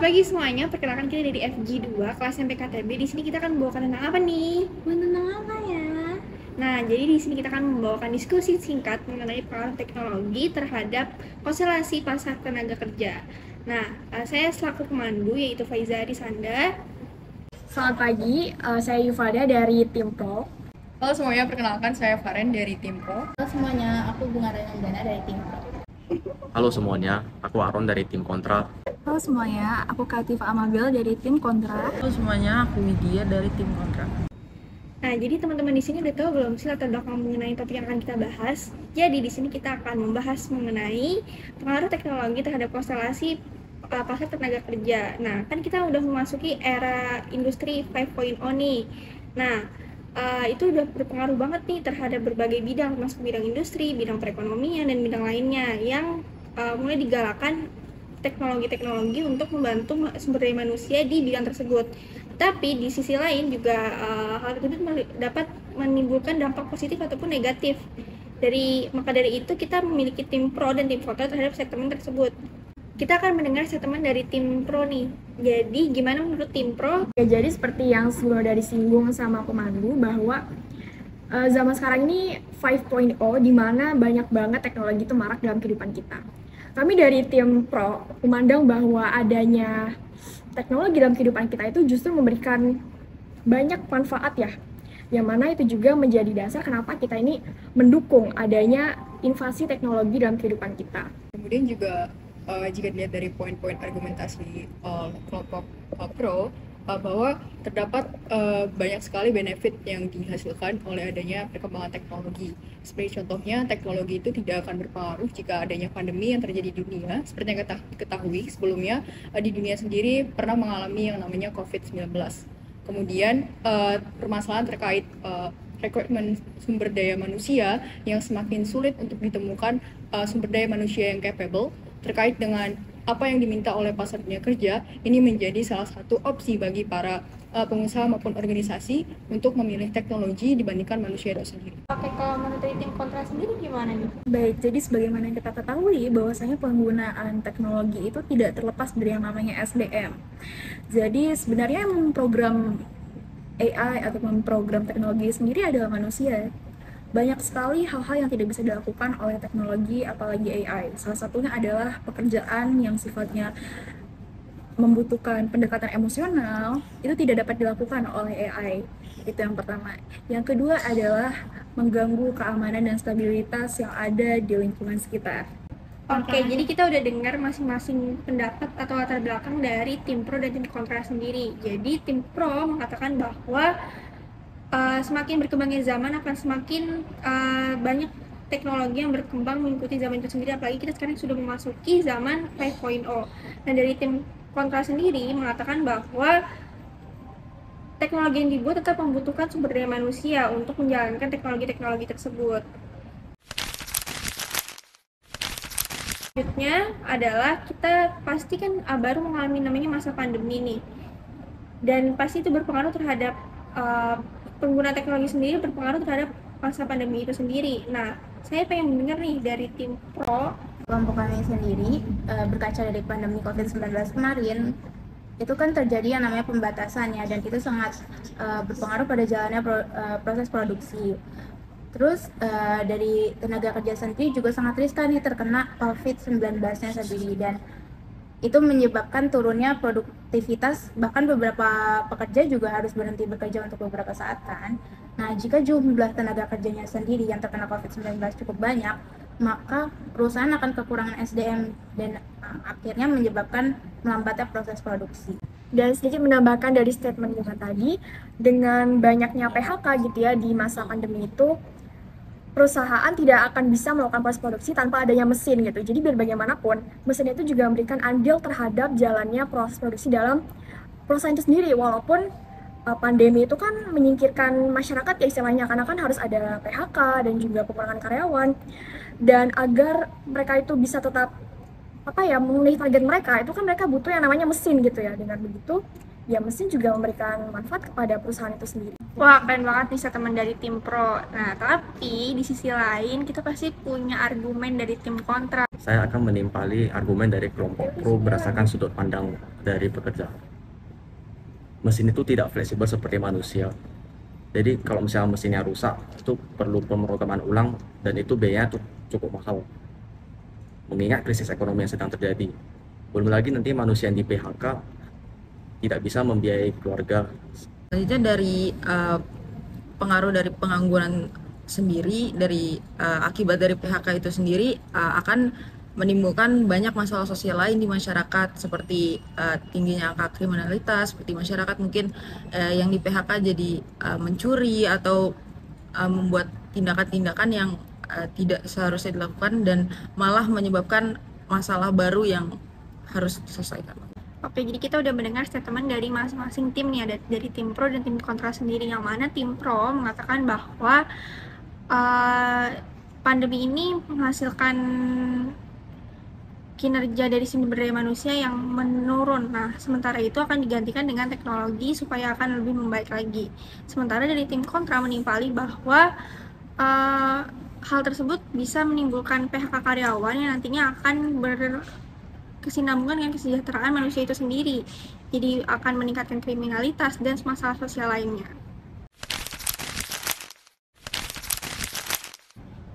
Selamat pagi semuanya, perkenalkan kita dari FG2 kelas MPKTB. Di sini kita akan membawakan tentang apa nih? Tentang apa ya? Nah, jadi di sini kita akan membawakan diskusi singkat mengenai pengaruh teknologi terhadap konstelasi pasar tenaga kerja. Nah, saya selaku pemandu yaitu Faiza Arisanda. Selamat pagi, saya Yufada dari tim Pro. Halo semuanya, perkenalkan saya Faren dari tim Pro. Halo semuanya, aku Bunga Renandana dari tim Pro. Halo semuanya, aku Aron dari tim Kontra. Halo semuanya, aku Kativa Amabil dari tim Kontra. Halo semuanya, aku Widya dari tim Kontra. Nah, jadi teman-teman di sini udah tahu belum sih latar belakang mengenai topik yang akan kita bahas? Jadi di sini kita akan membahas mengenai pengaruh teknologi terhadap konstelasi pasar tenaga kerja. Nah, kan kita udah memasuki era industri 5.0 nih. Nah, itu udah berpengaruh banget nih terhadap berbagai bidang, termasuk bidang industri, bidang perekonomian, dan bidang lainnya yang mulai digalakan teknologi-teknologi untuk membantu sumber daya manusia di bidang tersebut. Tapi di sisi lain juga hal tersebut dapat menimbulkan dampak positif ataupun negatif. Maka dari itu kita memiliki tim pro dan tim kontra terhadap segmen tersebut. Kita akan mendengar statement dari tim pro nih. Jadi gimana menurut tim pro? Ya, jadi seperti yang sebelumnya dari disinggung sama pemandu bahwa zaman sekarang ini 5.0 di mana banyak banget teknologi itu marak dalam kehidupan kita. Kami dari tim Pro memandang bahwa adanya teknologi dalam kehidupan kita itu justru memberikan banyak manfaat ya, yang mana itu juga menjadi dasar kenapa kita ini mendukung adanya invasi teknologi dalam kehidupan kita. Kemudian juga jika dilihat dari poin-poin argumentasi kelompok pro, bahwa terdapat banyak sekali benefit yang dihasilkan oleh adanya perkembangan teknologi. Seperti contohnya, teknologi itu tidak akan berpengaruh jika adanya pandemi yang terjadi di dunia. Seperti yang kita ketahui sebelumnya, di dunia sendiri pernah mengalami yang namanya COVID-19. Kemudian permasalahan terkait rekrutmen sumber daya manusia yang semakin sulit untuk ditemukan sumber daya manusia yang capable terkait dengan apa yang diminta oleh pasar dunia kerja. Ini menjadi salah satu opsi bagi para pengusaha maupun organisasi untuk memilih teknologi dibandingkan manusia itu sendiri. Oke, kalau menurut tim kontra sendiri gimana nih? Baik, jadi sebagaimana yang kita ketahui bahwasanya penggunaan teknologi itu tidak terlepas dari yang namanya SDM. Jadi sebenarnya program AI atau program teknologi sendiri adalah manusia. Banyak sekali hal-hal yang tidak bisa dilakukan oleh teknologi, apalagi AI. Salah satunya adalah pekerjaan yang sifatnya membutuhkan pendekatan emosional, itu tidak dapat dilakukan oleh AI. Itu yang pertama. Yang kedua adalah mengganggu keamanan dan stabilitas yang ada di lingkungan sekitar. Oke, jadi kita udah dengar masing-masing pendapat atau latar belakang dari tim pro dan tim kontra sendiri. Jadi tim pro mengatakan bahwa semakin berkembangnya zaman akan semakin banyak teknologi yang berkembang mengikuti zaman itu sendiri, apalagi kita sekarang sudah memasuki zaman 5.0. Dan dari tim kontra sendiri mengatakan bahwa teknologi yang dibuat tetap membutuhkan sumber daya manusia untuk menjalankan teknologi-teknologi tersebut. Selanjutnya adalah kita pasti kan baru mengalami namanya masa pandemi nih, dan pasti itu berpengaruh terhadap pengguna teknologi sendiri, berpengaruh terhadap masa pandemi itu sendiri. Nah, saya pengen mendengar nih dari tim pro. Kelompok kami sendiri berkaca dari pandemi COVID-19 kemarin, itu kan terjadi yang namanya pembatasan ya, dan itu sangat berpengaruh pada jalannya proses produksi. Terus dari tenaga kerja sendiri juga sangat riskan nih terkena COVID-19-nya sendiri, dan itu menyebabkan turunnya produktivitas, bahkan beberapa pekerja juga harus berhenti bekerja untuk beberapa saat kan. Nah, jika jumlah tenaga kerjanya sendiri yang terkena COVID-19 cukup banyak, maka perusahaan akan kekurangan SDM dan akhirnya menyebabkan melambatnya proses produksi. Dan sedikit menambahkan dari statement juga tadi, dengan banyaknya PHK gitu ya di masa pandemi itu, perusahaan tidak akan bisa melakukan proses produksi tanpa adanya mesin gitu. Jadi biar bagaimanapun, mesin itu juga memberikan andil terhadap jalannya proses produksi dalam perusahaan itu sendiri. Walaupun pandemi itu kan menyingkirkan masyarakat ya istilahnya, karena kan harus ada PHK dan juga pengurangan karyawan. Dan agar mereka itu bisa tetap memenuhi target mereka, itu kan mereka butuh yang namanya mesin gitu ya. Dengan begitu, ya mesin juga memberikan manfaat kepada perusahaan itu sendiri. Wah, keren banget nih statement dari tim pro. Nah, tapi di sisi lain kita pasti punya argumen dari tim kontra. Saya akan menimpali argumen dari kelompok pro berdasarkan sudut pandang dari pekerja. Mesin itu tidak fleksibel seperti manusia. Jadi kalau misalnya mesinnya rusak, itu perlu pemrograman ulang dan itu biayanya cukup mahal. Mengingat krisis ekonomi yang sedang terjadi. Belum lagi nanti manusia yang di PHK tidak bisa membiayai keluarga. Selanjutnya dari pengaruh dari pengangguran sendiri, dari akibat dari PHK itu sendiri akan menimbulkan banyak masalah sosial lain di masyarakat, seperti tingginya angka kriminalitas, seperti masyarakat mungkin yang di PHK jadi mencuri atau membuat tindakan-tindakan yang tidak seharusnya dilakukan dan malah menyebabkan masalah baru yang harus diselesaikan. Oke, jadi kita udah mendengar statement dari masing-masing tim nih, ada dari tim pro dan tim kontra sendiri. Yang mana tim pro mengatakan bahwa pandemi ini menghasilkan kinerja dari sumber daya manusia yang menurun. Nah, sementara itu akan digantikan dengan teknologi supaya akan lebih membaik lagi. Sementara dari tim kontra menimpali bahwa hal tersebut bisa menimbulkan PHK karyawan yang nantinya akan berkesinambungan dengan kesejahteraan manusia itu sendiri. Jadi akan meningkatkan kriminalitas dan masalah sosial lainnya.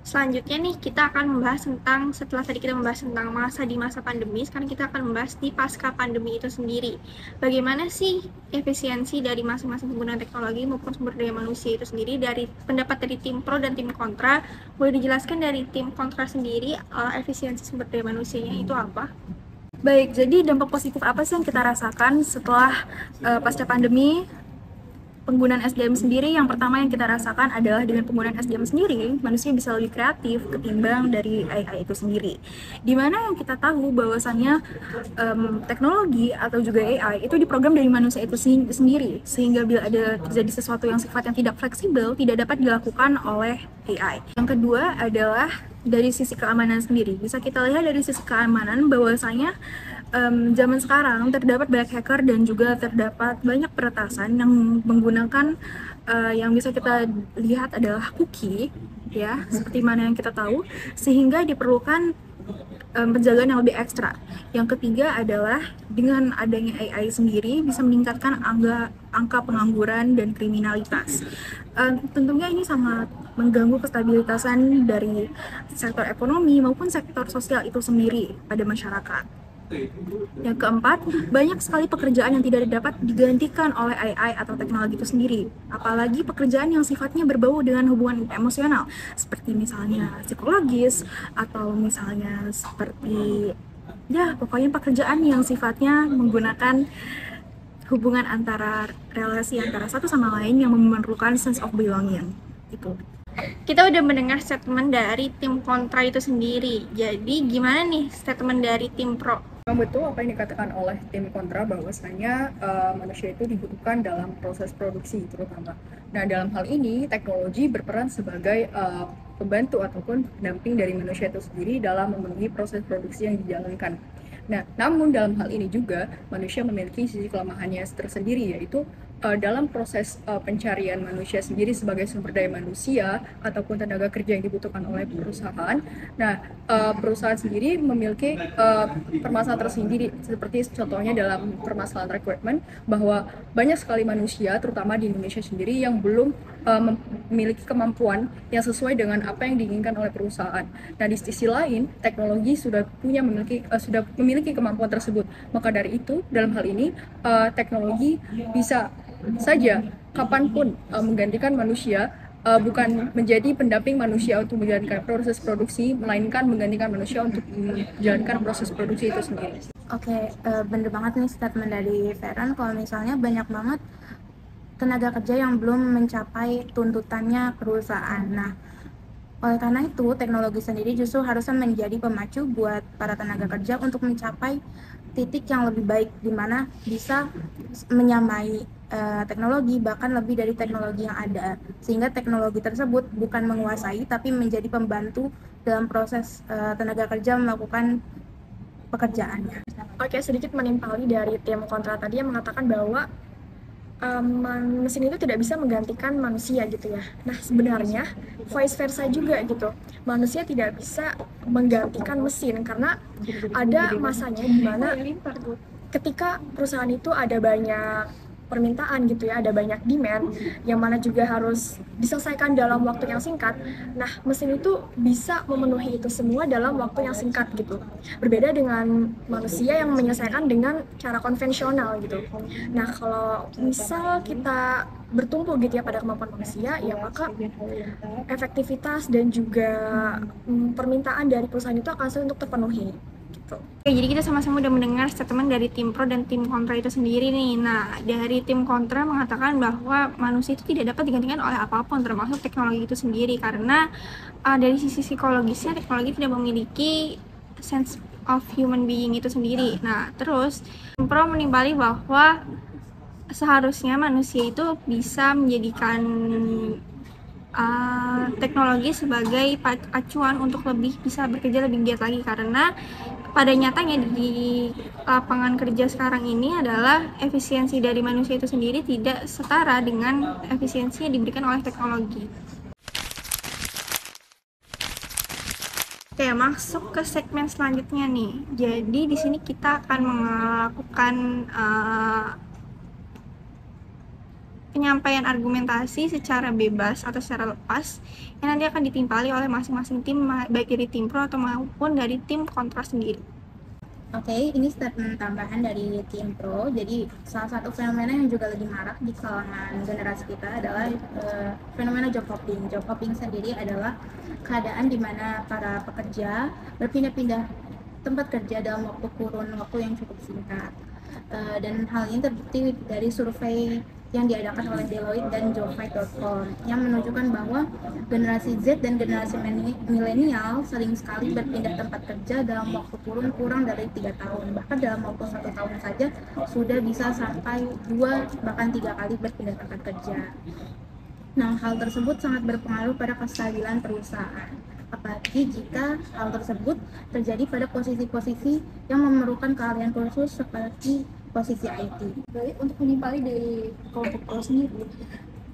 Selanjutnya nih kita akan membahas tentang, setelah tadi kita membahas tentang di masa pandemi, sekarang kita akan membahas di pasca pandemi itu sendiri. Bagaimana sih efisiensi dari masing-masing penggunaan teknologi maupun sumber daya manusia itu sendiri. Dari pendapat dari tim pro dan tim kontra, boleh dijelaskan dari tim kontra sendiri efisiensi sumber daya manusianya itu apa? Baik, jadi dampak positif apa sih yang kita rasakan setelah pasca pandemi? Penggunaan SDM sendiri, yang pertama yang kita rasakan adalah dengan penggunaan SDM sendiri, manusia bisa lebih kreatif ketimbang dari AI itu sendiri. Dimana yang kita tahu bahwasannya teknologi atau juga AI itu diprogram dari manusia itu sendiri, sehingga bila ada terjadi sesuatu yang sifatnya tidak fleksibel, tidak dapat dilakukan oleh AI. Yang kedua adalah dari sisi keamanan sendiri. Bisa kita lihat dari sisi keamanan bahwasanya zaman sekarang terdapat banyak hacker dan juga terdapat banyak peretasan yang menggunakan yang bisa kita lihat adalah cookie, ya, seperti mana yang kita tahu, sehingga diperlukan penjagaan yang lebih ekstra. Yang ketiga adalah dengan adanya AI sendiri bisa meningkatkan angka pengangguran dan kriminalitas. Tentunya ini sangat mengganggu kestabilitasan dari sektor ekonomi maupun sektor sosial itu sendiri pada masyarakat. Yang keempat, banyak sekali pekerjaan yang tidak dapat digantikan oleh AI atau teknologi itu sendiri. Apalagi pekerjaan yang sifatnya berbau dengan hubungan emosional, seperti misalnya psikologis, atau misalnya seperti, ya pokoknya pekerjaan yang sifatnya menggunakan hubungan antara relasi antara satu sama lain yang memerlukan sense of belonging. Itu. Kita udah mendengar statement dari tim kontra itu sendiri. Jadi gimana nih statement dari tim pro? Memang betul apa yang dikatakan oleh tim kontra bahwasanya manusia itu dibutuhkan dalam proses produksi terutama. Nah, dalam hal ini teknologi berperan sebagai pembantu ataupun pendamping dari manusia itu sendiri dalam memenuhi proses produksi yang dijalankan. Nah, namun dalam hal ini juga manusia memiliki sisi kelemahannya tersendiri, yaitu dalam proses pencarian manusia sendiri sebagai sumber daya manusia ataupun tenaga kerja yang dibutuhkan oleh perusahaan. Nah, perusahaan sendiri memiliki permasalahan tersendiri, seperti contohnya dalam permasalahan rekrutmen, bahwa banyak sekali manusia, terutama di Indonesia sendiri, yang belum memiliki kemampuan yang sesuai dengan apa yang diinginkan oleh perusahaan. Nah, di sisi lain, teknologi sudah memiliki kemampuan tersebut. Maka dari itu, dalam hal ini, teknologi bisa saja kapanpun menggantikan manusia, bukan menjadi pendamping manusia untuk menjalankan proses produksi, melainkan menggantikan manusia untuk menjalankan proses produksi itu sendiri. Oke, bener banget nih statement dari Feren. Kalau misalnya banyak banget tenaga kerja yang belum mencapai tuntutannya perusahaan. Nah, oleh karena itu, teknologi sendiri justru harusnya menjadi pemacu buat para tenaga kerja untuk mencapai titik yang lebih baik, di mana bisa menyamai teknologi, bahkan lebih dari teknologi yang ada, sehingga teknologi tersebut bukan menguasai tapi menjadi pembantu dalam proses tenaga kerja melakukan pekerjaannya. Oke, sedikit menimpali dari tim kontra tadi yang mengatakan bahwa mesin itu tidak bisa menggantikan manusia gitu ya. Nah sebenarnya vice versa juga gitu. Manusia tidak bisa menggantikan mesin karena ada masanya di mana ketika perusahaan itu ada banyak permintaan gitu ya, ada banyak demand yang mana juga harus diselesaikan dalam waktu yang singkat. Nah, mesin itu bisa memenuhi itu semua dalam waktu yang singkat gitu. Berbeda dengan manusia yang menyelesaikan dengan cara konvensional gitu. Nah, kalau misal kita bertumpu gitu ya pada kemampuan manusia, ya maka efektivitas dan juga permintaan dari perusahaan itu akan sulit untuk terpenuhi. Oke, jadi kita sama-sama udah mendengar statement dari tim pro dan tim kontra itu sendiri nih. Nah, dari tim kontra mengatakan bahwa manusia itu tidak dapat digantikan oleh apapun, termasuk teknologi itu sendiri, karena dari sisi psikologisnya teknologi tidak memiliki sense of human being itu sendiri. Nah, terus tim pro menimpali bahwa seharusnya manusia itu bisa menjadikan teknologi sebagai acuan untuk lebih bisa bekerja lebih giat lagi, karena pada nyatanya di lapangan kerja sekarang ini adalah efisiensi dari manusia itu sendiri tidak setara dengan efisiensi yang diberikan oleh teknologi. Oke, masuk ke segmen selanjutnya nih. Jadi di sini kita akan melakukan penyampaian argumentasi secara bebas atau secara lepas yang nanti akan ditimpali oleh masing-masing tim, baik dari tim pro atau maupun dari tim kontra sendiri. Oke, ini statement tambahan dari tim pro. Jadi salah satu fenomena yang juga lagi marak di kalangan generasi kita adalah fenomena job hopping. Job hopping sendiri adalah keadaan di mana para pekerja berpindah-pindah tempat kerja dalam kurun waktu yang cukup singkat. Dan hal ini terbukti dari survei yang diadakan oleh Deloitte dan Jobfight.com yang menunjukkan bahwa generasi Z dan generasi milenial sering sekali berpindah tempat kerja dalam waktu kurang dari 3 tahun. Bahkan dalam waktu 1 tahun saja sudah bisa sampai 2 bahkan 3 kali berpindah tempat kerja. Nah, hal tersebut sangat berpengaruh pada kestabilan perusahaan. Apalagi jika hal tersebut terjadi pada posisi-posisi yang memerlukan keahlian khusus seperti posisi IT. Baik, untuk menimpali dari kelompok pro sendiri,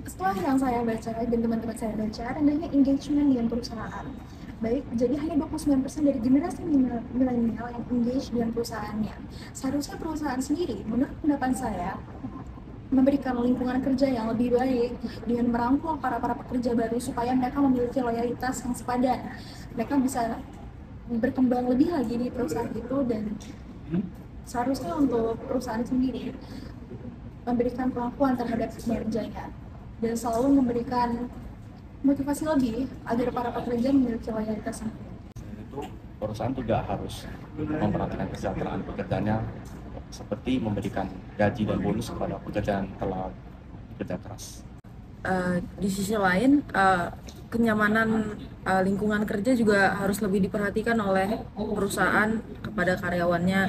setelah yang saya baca dan teman-teman saya baca, rendahnya engagement dengan perusahaan. Baik, jadi hanya 29% dari generasi milenial yang engage dengan perusahaannya. Seharusnya perusahaan sendiri, menurut pendapat saya, memberikan lingkungan kerja yang lebih baik dengan merangkul para pekerja baru supaya mereka memiliki loyalitas yang sepadan. Mereka bisa berkembang lebih lagi di perusahaan itu, dan seharusnya untuk perusahaan sendiri memberikan pengakuan terhadap kinerjanya dan selalu memberikan motivasi lebih agar para pekerja memiliki loyalitas yang tinggi. Itu perusahaan juga harus memperhatikan kesejahteraan pekerjanya, seperti memberikan gaji dan bonus kepada pekerja yang telah bekerja keras. Di sisi lain, kenyamanan lingkungan kerja juga harus lebih diperhatikan oleh perusahaan kepada karyawannya.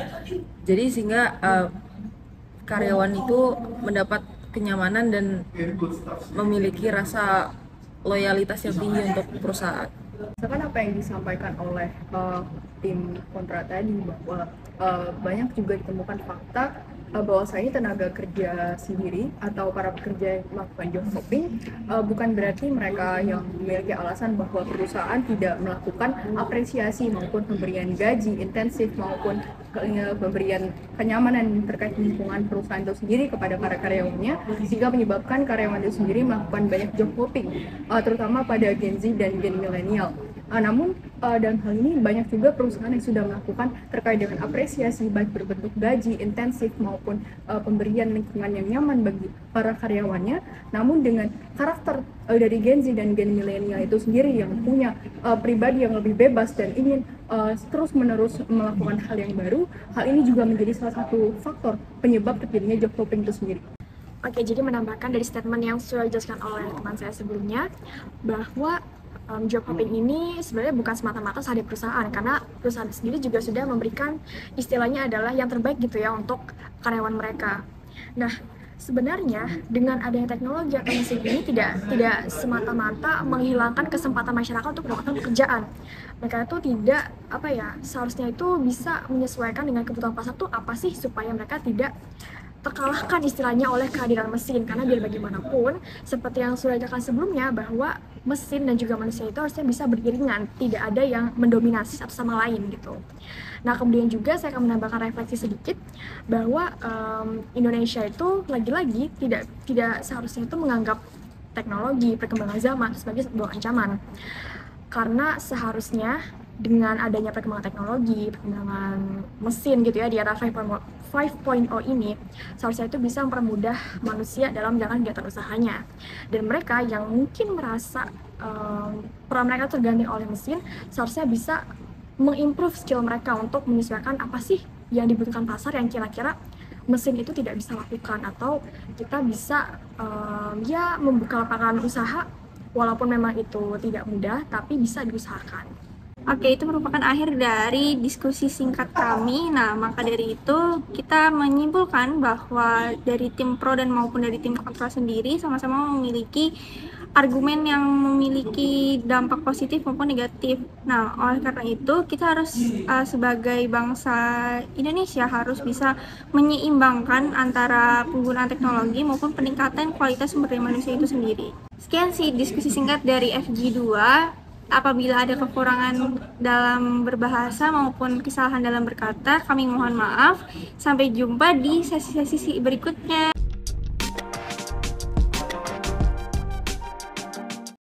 Jadi sehingga karyawan itu mendapat kenyamanan dan memiliki rasa loyalitas yang tinggi untuk perusahaan. Misalkan apa yang disampaikan oleh tim kontra tadi, bahwa banyak juga ditemukan fakta bahwasanya tenaga kerja sendiri atau para pekerja yang melakukan job hopping bukan berarti mereka yang memiliki alasan bahwa perusahaan tidak melakukan apresiasi maupun pemberian gaji intensif maupun pemberian kenyamanan terkait lingkungan perusahaan itu sendiri kepada para karyawannya, sehingga menyebabkan karyawan itu sendiri melakukan banyak job hopping, terutama pada Gen Z dan Gen milenial. Namun dalam hal ini banyak juga perusahaan yang sudah melakukan terkait dengan apresiasi baik berbentuk gaji intensif maupun pemberian lingkungan yang nyaman bagi para karyawannya. Namun dengan karakter dari Gen Z dan Gen milenial itu sendiri yang punya pribadi yang lebih bebas dan ingin terus-menerus melakukan hal yang baru, hal ini juga menjadi salah satu faktor penyebab terjadinya job hopping itu sendiri. Oke, jadi menambahkan dari statement yang sudah dijelaskan oleh teman saya sebelumnya, bahwa job hopping ini sebenarnya bukan semata-mata sahabat perusahaan, karena perusahaan sendiri juga sudah memberikan istilahnya adalah yang terbaik gitu ya untuk karyawan mereka. Nah, sebenarnya dengan adanya teknologi atau mesin ini tidak semata-mata menghilangkan kesempatan masyarakat untuk melakukan pekerjaan. Mereka itu tidak seharusnya itu bisa menyesuaikan dengan kebutuhan pasar tuh apa sih, supaya mereka tidak terkalahkan istilahnya oleh kehadiran mesin, karena biar bagaimanapun seperti yang sudah dikatakan sebelumnya bahwa mesin dan juga manusia itu harusnya bisa beriringan, tidak ada yang mendominasi satu sama lain gitu. Nah kemudian juga saya akan menambahkan refleksi sedikit bahwa Indonesia itu lagi-lagi tidak seharusnya itu menganggap teknologi perkembangan zaman sebagai sebuah ancaman, karena seharusnya dengan adanya perkembangan teknologi, perkembangan mesin gitu ya di era 5.0 ini, seharusnya itu bisa mempermudah manusia dalam menjalankan kegiatan usahanya. Dan mereka yang mungkin merasa peran mereka terganti oleh mesin, seharusnya bisa mengimprove skill mereka untuk menyesuaikan apa sih yang dibutuhkan pasar yang kira-kira mesin itu tidak bisa lakukan, atau kita bisa ya membuka lapangan usaha walaupun memang itu tidak mudah tapi bisa diusahakan. Oke, itu merupakan akhir dari diskusi singkat kami. Nah, maka dari itu kita menyimpulkan bahwa dari tim pro dan maupun dari tim kontra sendiri sama-sama memiliki argumen yang memiliki dampak positif maupun negatif. Nah, oleh karena itu kita harus sebagai bangsa Indonesia harus bisa menyeimbangkan antara penggunaan teknologi maupun peningkatan kualitas sumber daya manusia itu sendiri. Sekian sih diskusi singkat dari FG2. Apabila ada kekurangan dalam berbahasa maupun kesalahan dalam berkata, kami mohon maaf. Sampai jumpa di sesi-sesi berikutnya.